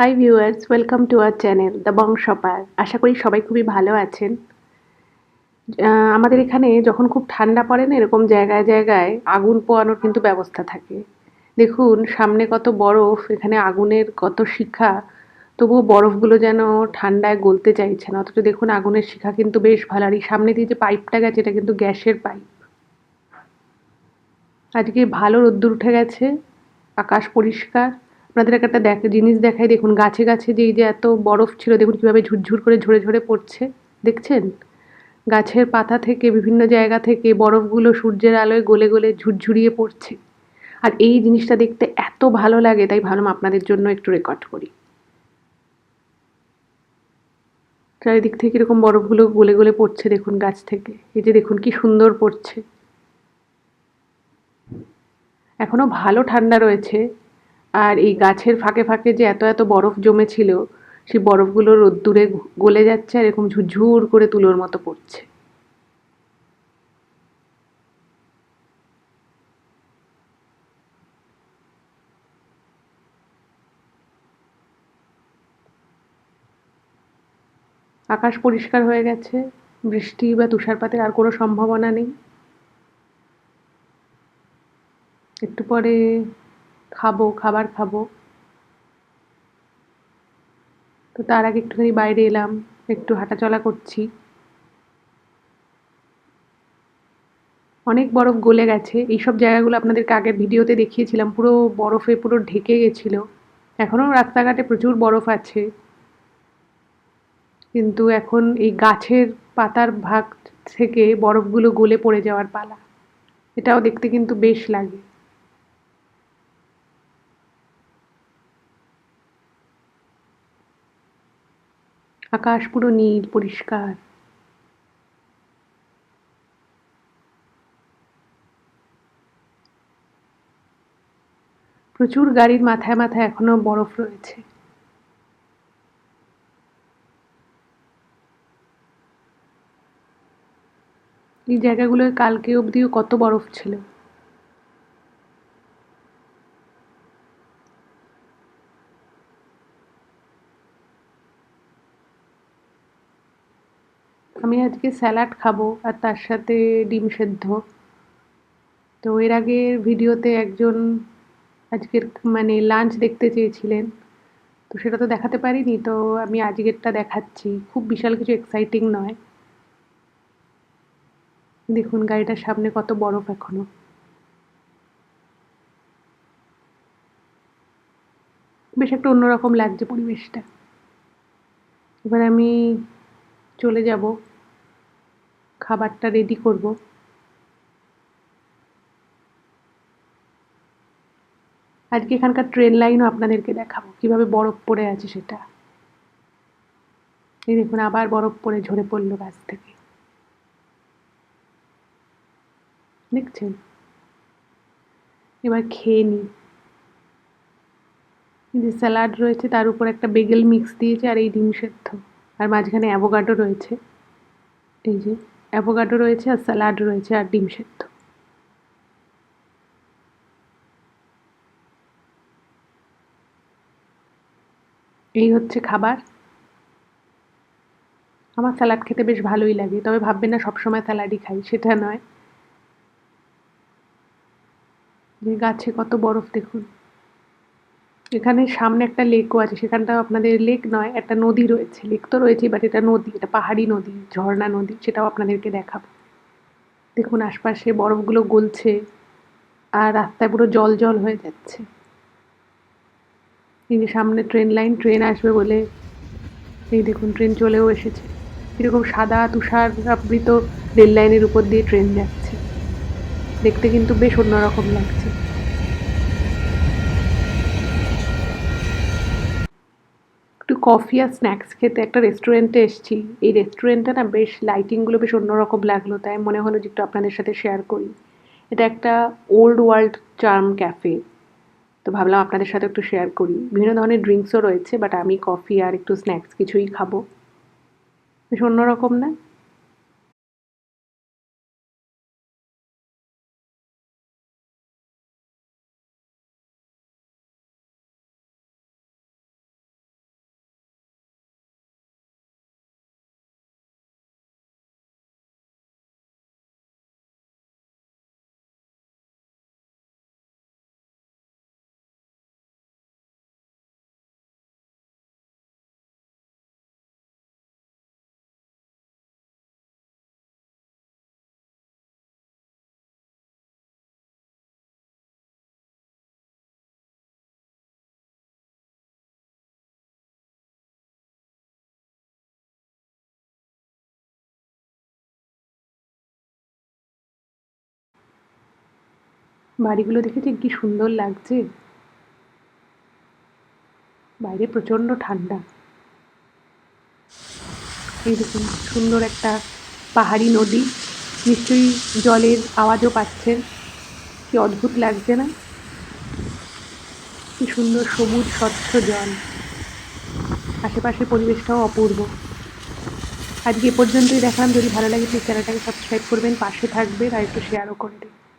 High viewers, welcome to our channel the Bongshopar. আশা করি সবাই খুবই ভালো আছেন। আমাদের এখানে যখন খুব ঠান্ডা পড়ে না, এরকম জায়গায় জায়গায় আগুন পোয়ানোর কিন্তু ব্যবস্থা থাকে। দেখুন সামনে কত বরফ, এখানে আগুনের কত শিখা, তবুও বরফগুলো যেন ঠান্ডায় গলতে চাইছে না। অথচ দেখুন আগুনের শিখা কিন্তু বেশ ভালো। আর এই সামনে দিয়ে যে পাইপটা গেছে, এটা কিন্তু গ্যাসের পাইপ। আজকে ভালো রোদ্দুর উঠে গেছে, আকাশ পরিষ্কার। আপনাদের একটা জিনিস দেখাই, দেখুন গাছে গাছে যে এই যে এত বরফ ছিল, দেখুন কিভাবে ঝুরঝুর করে ঝরে ঝরে পড়ছে, দেখছেন? গাছের পাতা থেকে বিভিন্ন জায়গা থেকে বরফগুলো সূর্যের আলোয় গলে গলে ঝুরঝুরিয়ে পড়ছে। আর এই জিনিসটা দেখতে এত ভালো লাগে, তাই ভাবলাম আপনাদের জন্য একটু রেকর্ড করি। চারিদিক থেকে এরকম বরফগুলো গলে গলে পড়ছে, দেখুন গাছ থেকে। এই যে দেখুন কি সুন্দর পড়ছে। এখনো ভালো ঠান্ডা রয়েছে। আর এই গাছের ফাঁকে ফাঁকে যে এত এত বরফ জমেছিল, সেই বরফগুলো রোদ্দুরে গলে যাচ্ছে আর এরকম ঝুরঝুর করে তুলোর মতো পড়ছে। আকাশ পরিষ্কার হয়ে গেছে, বৃষ্টি বা তুষারপাতের আর কোনো সম্ভাবনা নেই। একটু পরে খাবার খাবো। তো তার আগে একটুখানি বাইরে এলাম, একটু হাঁটাচলা করছি। অনেক বরফ গলে গেছে। এইসব জায়গাগুলো আপনাদেরকে আগের ভিডিওতে দেখিয়েছিলাম, পুরো বরফে পুরো ঢেকে গেছিল। এখনো রাস্তাঘাটে প্রচুর বরফ আছে, কিন্তু এখন এই গাছের পাতার ভাগ থেকে বরফগুলো গলে পড়ে যাওয়ার পালা। এটাও দেখতে কিন্তু বেশ লাগে। আকাশ পুরো নীল পরিষ্কার। প্রচুর গাড়ির মাথায় মাথায় এখনো বরফ রয়েছে। এই জায়গাগুলোয় কালকে অবধিও কত বরফ ছিল। আমি আজকে স্যালাড খাবো আর তার সাথে ডিম সেদ্ধ। তো এর আগের ভিডিওতে একজন আজকের মানে লাঞ্চ দেখতে চেয়েছিলেন, তো সেটা তো দেখাতে পারিনি। তো আমি আজকেরটা দেখাচ্ছি, খুব বিশাল কিছু এক্সাইটিং নয়। দেখুন গাড়িটার সামনে কত বরফ এখনো। বেশ একটা অন্যরকম লাগছে পরিবেশটা। এবার আমি চলে যাব, খাবারটা রেডি করব। আজকে এখানকার ট্রেন লাইনও আপনাদেরকে দেখাবো, কিভাবে বরফ পড়ে আছে সেটা। এই দেখুন আবার বরফ পড়ে ঝরে পড়লো গাছ থেকে, দেখছেন? এবার খেয়ে নিই। যে স্যালাড রয়েছে তার উপর একটা বেগেল মিক্স দিয়েছে আর এই ডিম সেদ্ধ, আর মাঝখানে অ্যাভোকাডো রয়েছে। এই যে অ্যাভোকাডো রয়েছে আর স্যালাড রয়েছে আর ডিম সেদ্ধ। এই হচ্ছে খাবার। আমার স্যালাড খেতে বেশ ভালোই লাগে, তবে ভাববেন না সবসময় স্যালাডই খাই, সেটা নয়। যে গাছে কত বরফ দেখুন। এখানে সামনে একটা লেকও আছে, সেখানটাও আপনাদের, লেক নয় একটা নদী রয়েছে। লেক তো রয়েছেই, বাট এটা নদী, এটা পাহাড়ি নদী, ঝর্ণা নদী, সেটাও আপনাদেরকে দেখাবো। দেখুন আশপাশে বরফগুলো গলছে আর রাস্তায় পুরো জল জল হয়ে যাচ্ছে। এই যে সামনে ট্রেন লাইন, ট্রেন আসবে বলে এই দেখুন ট্রেন চলেও এসেছে। এরকম সাদা তুষার আবৃত রেল লাইনের উপর দিয়ে ট্রেন যাচ্ছে, দেখতে কিন্তু বেশ অন্যরকম লাগছে। একটু কফি আর স্ন্যাক্স খেতে একটা রেস্টুরেন্টে এসেছি। এই রেস্টুরেন্টটা না বেশ, লাইটিংগুলো বেশ অন্যরকম লাগলো, তাই মনে হলো যে একটু আপনাদের সাথে শেয়ার করি। এটা একটা ওল্ড ওয়ার্ল্ড চার্ম ক্যাফে। তো ভাবলাম আপনাদের সাথে একটু শেয়ার করি। বিভিন্ন ধরনের ড্রিঙ্কসও রয়েছে, বাট আমি কফি আর একটু স্ন্যাক্স কিছুই খাবো। বেশ অন্যরকম না? বাড়িগুলো দেখেছেন কি সুন্দর লাগছে। বাইরে প্রচণ্ড ঠান্ডা। এই দেখুন সুন্দর একটা পাহাড়ি নদী, নিশ্চয়ই জলের আওয়াজও পাচ্ছেন। কি অদ্ভুত লাগছে না? কি সুন্দর সবুজ স্বচ্ছ জল, আশেপাশের পরিবেশটাও অপূর্ব। আজকে এ পর্যন্তই দেখালাম। যদি ভালো লাগে প্লিজ চ্যানেলটাকে সাবস্ক্রাইব করবেন, পাশে থাকবেন আর একটু শেয়ারও করে দেবেন।